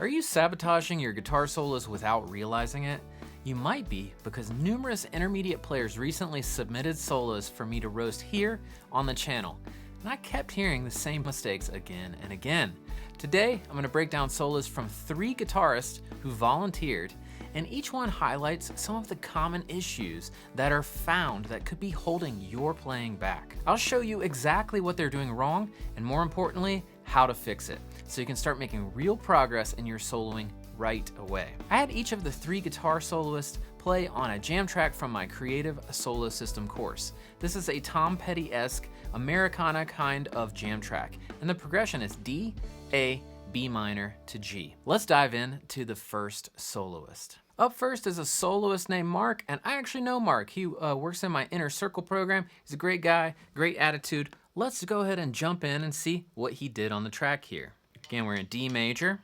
Are you sabotaging your guitar solos without realizing it? You might be, because numerous intermediate players recently submitted solos for me to roast here on the channel, and I kept hearing the same mistakes again and again. Today, I'm going to break down solos from 3 guitarists who volunteered, and each one highlights some of the common issues that are found that could be holding your playing back. I'll show you exactly what they're doing wrong, and more importantly, how to fix it, so you can start making real progress in your soloing right away. I had each of the 3 guitar soloists play on a jam track from my Creative Solo System course. This is a Tom Petty-esque Americana kind of jam track, and the progression is D, A, B minor to G. Let's dive in to the first soloist. Up first is a soloist named Mark, and I actually know Mark. He works in my Inner Circle program. He's a great guy, great attitude. Let's go ahead and jump in and see what he did on the track here. Again, we're in D major.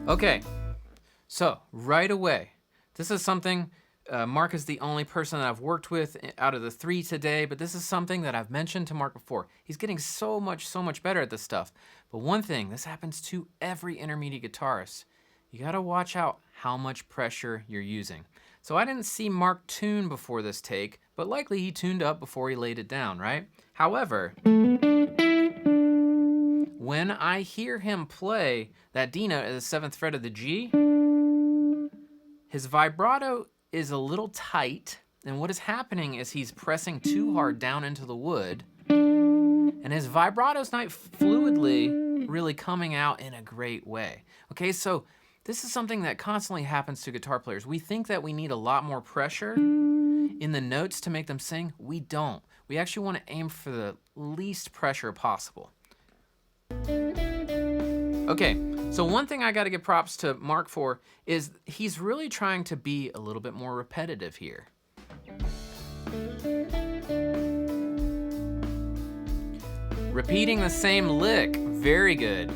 Okay, so right away, this is something, Mark is the only person that I've worked with out of the 3 today, but this is something that I've mentioned to Mark before. He's getting so much better at this stuff. But one thing, this happens to every intermediate guitarist. You gotta watch out how much pressure you're using. So I didn't see Mark tune before this take, but likely he tuned up before he laid it down, right? However, when I hear him play that D note at the 7th fret of the G, his vibrato is a little tight, and what is happening is he's pressing too hard down into the wood, and his vibrato's not fluidly really coming out in a great way. Okay, so this is something that constantly happens to guitar players. We think that we need a lot more pressure in the notes to make them sing. We don't. We actually want to aim for the least pressure possible. Okay, so one thing I got to give props to Mark for is he's really trying to be a little bit more repetitive here. Repeating the same lick, very good.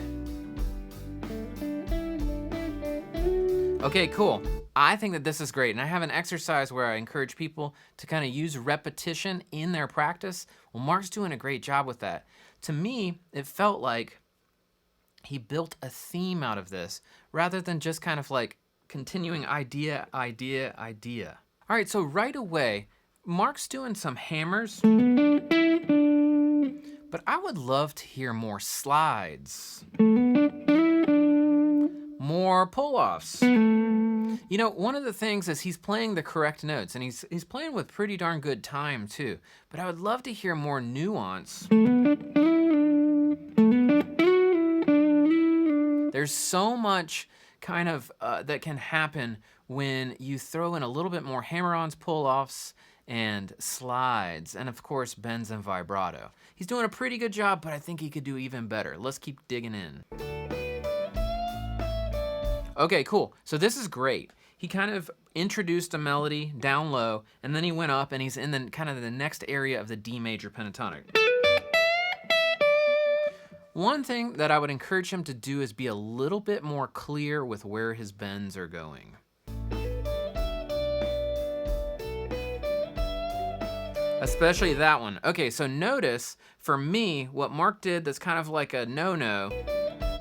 Okay, cool. I think that this is great, and I have an exercise where I encourage people to kind of use repetition in their practice. Well, Mark's doing a great job with that. To me, it felt like he built a theme out of this rather than just kind of like continuing idea. All right, so right away, Mark's doing some hammers, but I would love to hear more slides, more pull-offs. You know, one of the things is he's playing the correct notes, and he's playing with pretty darn good time too, but I would love to hear more nuance. There's so much kind of that can happen when you throw in a little bit more hammer-ons, pull-offs, and slides, and of course bends and vibrato. He's doing a pretty good job, but I think he could do even better. Let's keep digging in. Okay, cool. So this is great. He kind of introduced a melody down low, and then he went up, and he's in the kind of the next area of the D major pentatonic. One thing that I would encourage him to do is be a little bit more clear with where his bends are going. Especially that one. Okay, so notice, for me, what Mark did that's kind of like a no-no,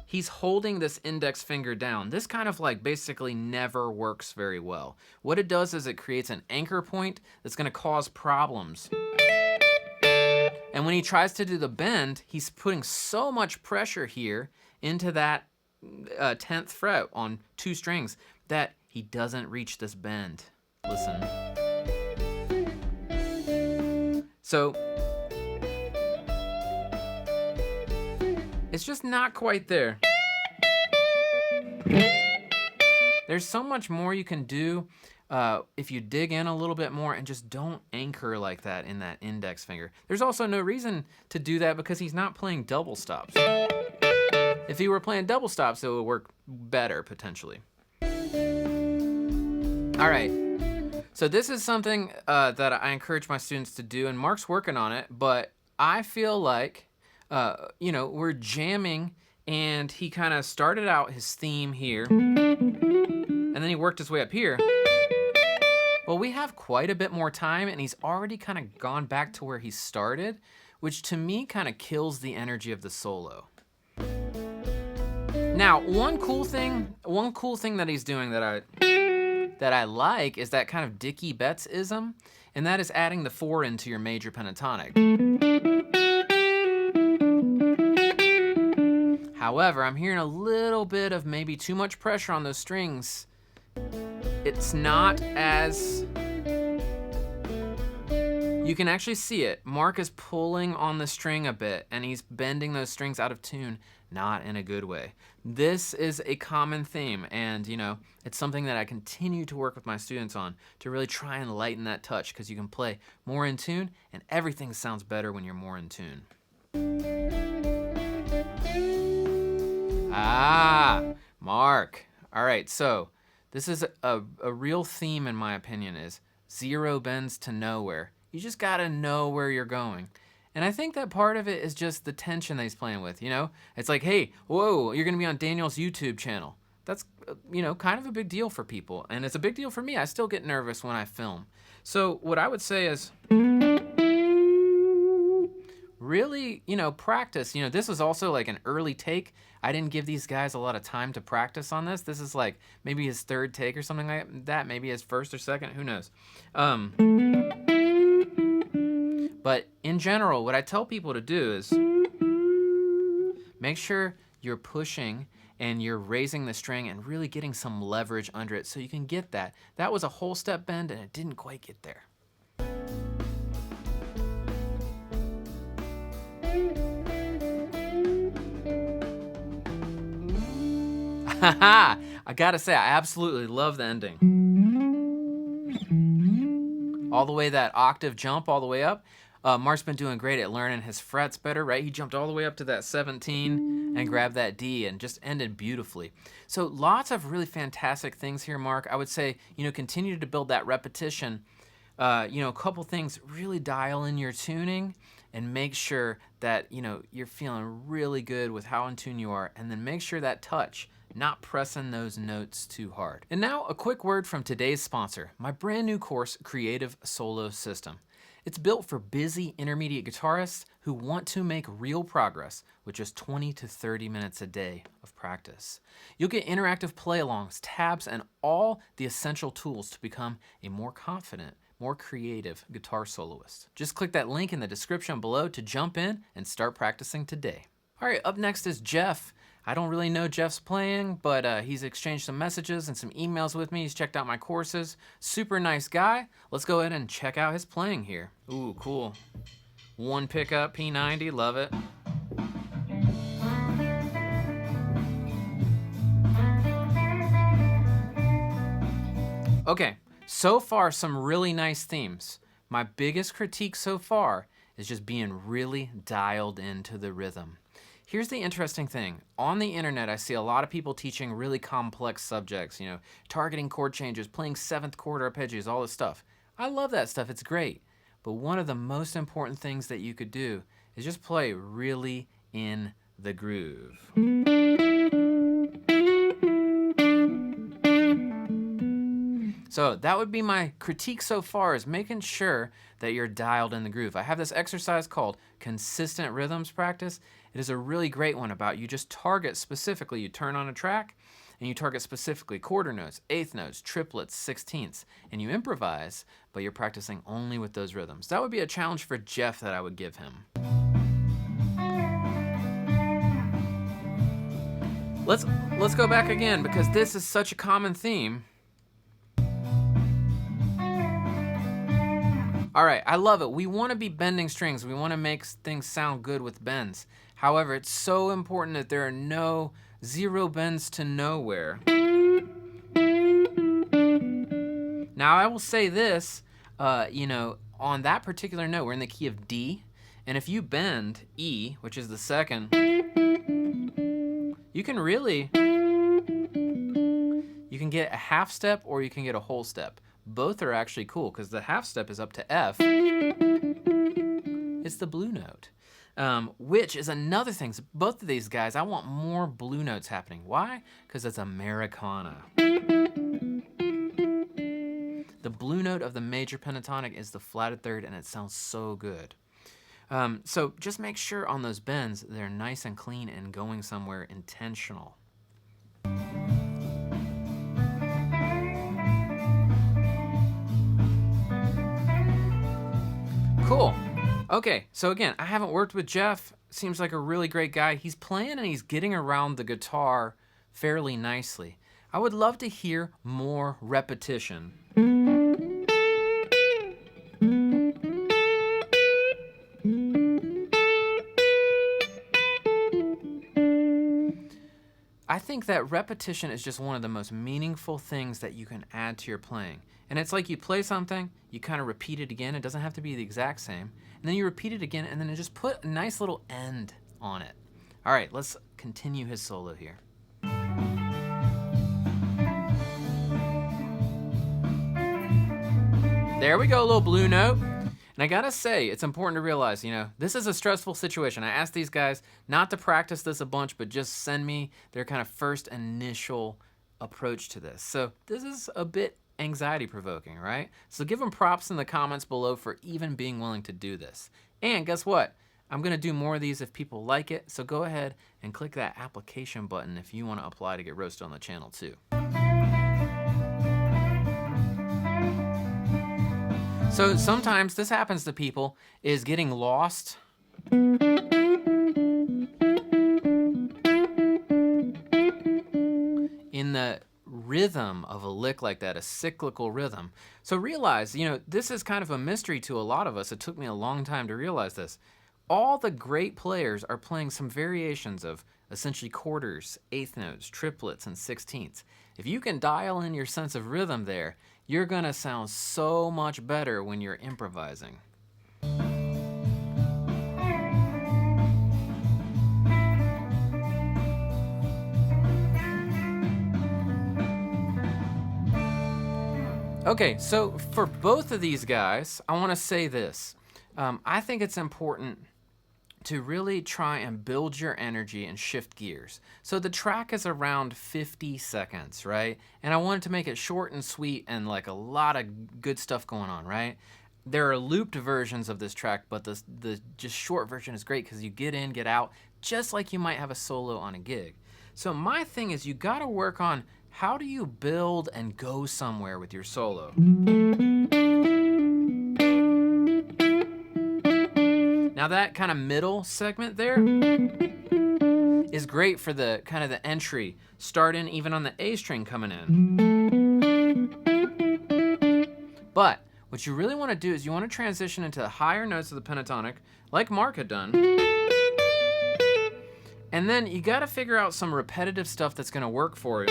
he's holding this index finger down. This kind of like basically never works very well. What it does is it creates an anchor point that's gonna cause problems. And when he tries to do the bend, he's putting so much pressure here into that 10th fret on 2 strings that he doesn't reach this bend. Listen. So it's just not quite there. There's so much more you can do if you dig in a little bit more and just don't anchor like that in that index finger. There's also no reason to do that because he's not playing double stops. If he were playing double stops, it would work better potentially. All right. So this is something that I encourage my students to do, and Mark's working on it, but I feel like, you know, we're jamming, and he kind of started out his theme here, and then he worked his way up here. Well, we have quite a bit more time, and he's already kind of gone back to where he started, which to me kind of kills the energy of the solo. Now, one cool thing that he's doing that I like is that kind of Dickie Betts-ism, and that is adding the 4 into your major pentatonic. However, I'm hearing a little bit of maybe too much pressure on those strings. It's not as... You can actually see it. Mark is pulling on the string a bit, and he's bending those strings out of tune, not in a good way. This is a common theme, and you know, it's something that I continue to work with my students on to really try and lighten that touch, because you can play more in tune, and everything sounds better when you're more in tune. Ah, Mark. All right, so this is a real theme in my opinion, is 0 bends to nowhere. You just gotta know where you're going. And I think that part of it is just the tension that he's playing with, you know? It's like, hey, whoa, you're gonna be on Daniel's YouTube channel. That's, you know, kind of a big deal for people. And it's a big deal for me. I still get nervous when I film. So what I would say is, really, you know, practice. You know, this was also like an early take. I didn't give these guys a lot of time to practice on this. This is like maybe his 3rd take or something like that. Maybe his 1st or 2nd, who knows? But in general, what I tell people to do is make sure you're pushing and you're raising the string and really getting some leverage under it so you can get that. That was a whole step bend and it didn't quite get there. I gotta say, I absolutely love the ending. All the way that octave jump all the way up. Mark's been doing great at learning his frets better, right? He jumped all the way up to that 17 and grabbed that D and just ended beautifully. So lots of really fantastic things here, Mark. I would say, you know, continue to build that repetition. You know, a couple things, really dial in your tuning and make sure that, you know, you're feeling really good with how in tune you are, and then make sure that touch, not pressing those notes too hard. And now a quick word from today's sponsor, my brand new course, Creative Solo System. It's built for busy intermediate guitarists who want to make real progress with just 20 to 30 minutes a day of practice. You'll get interactive play-alongs, tabs, and all the essential tools to become a more confident, more creative guitar soloist. Just click that link in the description below to jump in and start practicing today. All right, up next is Jeff. I don't really know Jeff's playing, but he's exchanged some messages and some emails with me. He's checked out my courses. Super nice guy. Let's go ahead and check out his playing here. Ooh, cool. 1 pickup, P90, love it. Okay, so far some really nice themes. My biggest critique so far is just being really dialed into the rhythm. Here's the interesting thing. On the internet, I see a lot of people teaching really complex subjects, you know, targeting chord changes, playing 7th chord arpeggios, all this stuff. I love that stuff, it's great. But one of the most important things that you could do is just play really in the groove. So that would be my critique so far, is making sure that you're dialed in the groove. I have this exercise called Consistent Rhythms Practice. It is a really great one about you just target specifically. You turn on a track and you target specifically quarter notes, 8th notes, triplets, 16ths, and you improvise, but you're practicing only with those rhythms. That would be a challenge for Jeff that I would give him. Let's go back again, because this is such a common theme. All right, I love it. We want to be bending strings. We want to make things sound good with bends. However, it's so important that there are no 0 bends to nowhere. Now, I will say this, you know, on that particular note, we're in the key of D, and if you bend E, which is the 2nd, you can really, you can get a half step or you can get a whole step. Both are actually cool, because the half step is up to F. It's the blue note, which is another thing. So both of these guys, I want more blue notes happening. Why? Because it's Americana. The blue note of the major pentatonic is the flatted 3rd, and it sounds so good. So just make sure on those bends, they're nice and clean and going somewhere intentional. Cool. Okay, so again, I haven't worked with Jeff. Seems like a really great guy. He's playing and he's getting around the guitar fairly nicely. I would love to hear more repetition. I think that repetition is just one of the most meaningful things that you can add to your playing. And it's like you play something, you kind of repeat it again. It doesn't have to be the exact same. And then you repeat it again, and then you just put a nice little end on it. All right, let's continue his solo here. There we go, a little blue note. And I gotta say, it's important to realize, this is a stressful situation. I asked these guys not to practice this a bunch, but just send me their kind of first initial approach to this. So this is a bit anxiety provoking, right? So give them props in the comments below for even being willing to do this. And guess what? I'm gonna do more of these if people like it. So go ahead and click that application button if you wanna apply to get roasted on the channel too. So sometimes this happens to people, is getting lost in the rhythm of a lick like that, a cyclical rhythm. So realize, this is kind of a mystery to a lot of us. It took me a long time to realize this. All the great players are playing some variations of essentially quarters, eighth notes, triplets, and sixteenths. If you can dial in your sense of rhythm there, you're gonna sound so much better when you're improvising. Okay, so for both of these guys, I wanna say this. I think it's important to really try and build your energy and shift gears. So the track is around 50 seconds, right? And I wanted to make it short and sweet and like a lot of good stuff going on, right? There are looped versions of this track, but the just short version is great because you get in, get out, just like you might have a solo on a gig. So my thing is you gotta work on how do you build and go somewhere with your solo. Now that kind of middle segment there is great for the kind of the entry, starting even on the A string coming in. But what you really want to do is you want to transition into the higher notes of the pentatonic, like Mark had done. And then you got to figure out some repetitive stuff that's going to work for you.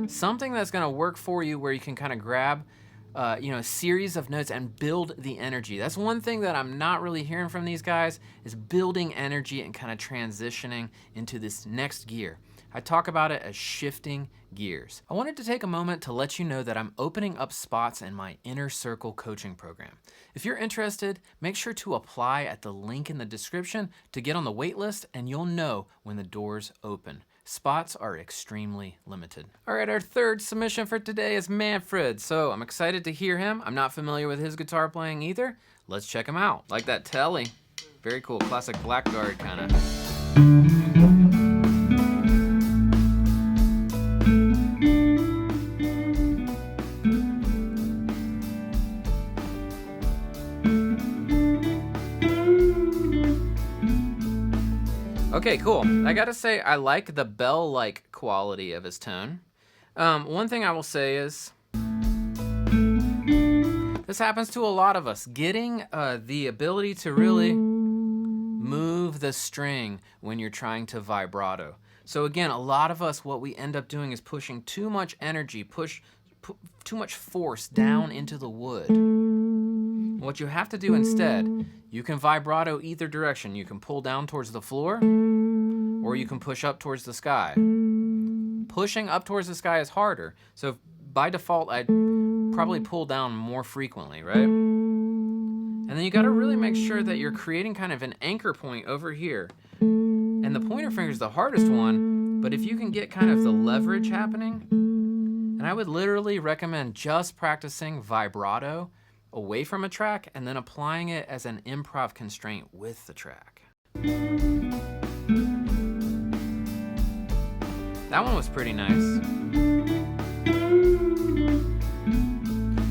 Something that's gonna work for you where you can kind of grab a series of notes and build the energy. That's one thing that I'm not really hearing from these guys is building energy and kind of transitioning into this next gear. I talk about it as shifting gears. I wanted to take a moment to let you know that I'm opening up spots in my Inner Circle coaching program. If you're interested, make sure to apply at the link in the description to get on the wait list, and you'll know when the doors open. Spots are extremely limited. All right, our third submission for today is Manfred. So I'm excited to hear him. I'm not familiar with his guitar playing either. Let's check him out. Like that telly. Very cool, classic Blackguard kind of. Okay, cool. I gotta say, I like the bell-like quality of his tone. One thing I will say is, this happens to a lot of us. Getting the ability to really move the string when you're trying to vibrato. So again, a lot of us, what we end up doing is pushing too much energy, too much force down into the wood. What you have to do instead, you can vibrato either direction. You can pull down towards the floor, or you can push up towards the sky. Pushing up towards the sky is harder, so by default, I'd probably pull down more frequently, right? And then you gotta really make sure that you're creating kind of an anchor point over here. And the pointer finger is the hardest one, but if you can get kind of the leverage happening, And I would literally recommend just practicing vibrato away from a track and then applying it as an improv constraint with the track. That one was pretty nice.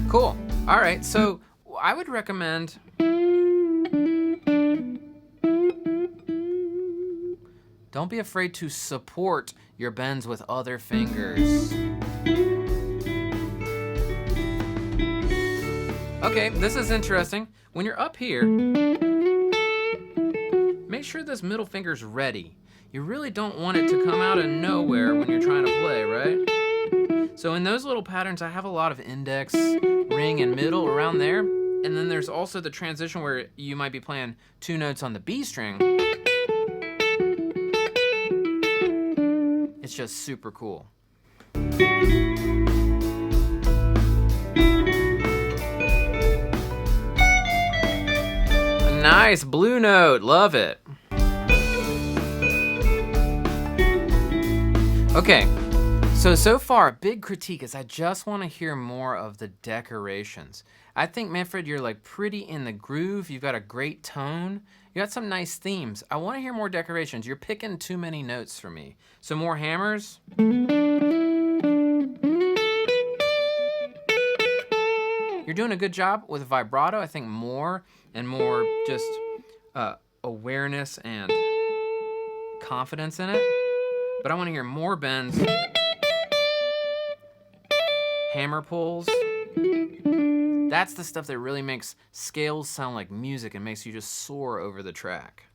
Cool. All right, so I would recommend don't be afraid to support your bends with other fingers. Okay, this is interesting. When you're up here, make sure this middle finger's ready. You really don't want it to come out of nowhere when you're trying to play, right? So in those little patterns, I have a lot of index, ring, and middle around there. And then there's also the transition where you might be playing 2 notes on the B string. It's just super cool. A nice blue note, love it. Okay, so far, big critique is I just want to hear more of the decorations. I think, Manfred, you're like pretty in the groove. You've got a great tone. You got some nice themes. I want to hear more decorations. You're picking too many notes for me. So more hammers. You're doing a good job with vibrato. I think more and more just awareness and confidence in it. But I want to hear more bends. Hammer pulls. That's the stuff that really makes scales sound like music and makes you just soar over the track.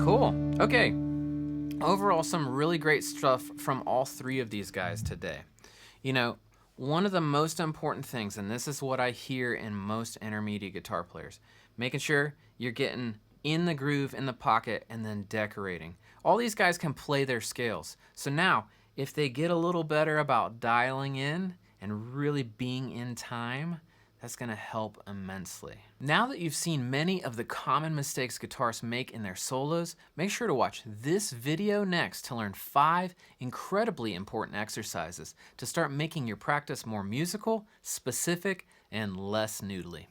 Cool. Okay. Overall, some really great stuff from all 3 of these guys today. You know, one of the most important things, and this is what I hear in most intermediate guitar players, making sure you're getting in the groove, in the pocket, and then decorating. All these guys can play their scales. So now, if they get a little better about dialing in and really being in time, that's gonna help immensely. Now that you've seen many of the common mistakes guitarists make in their solos, make sure to watch this video next to learn 5 incredibly important exercises to start making your practice more musical, specific, and less noodly.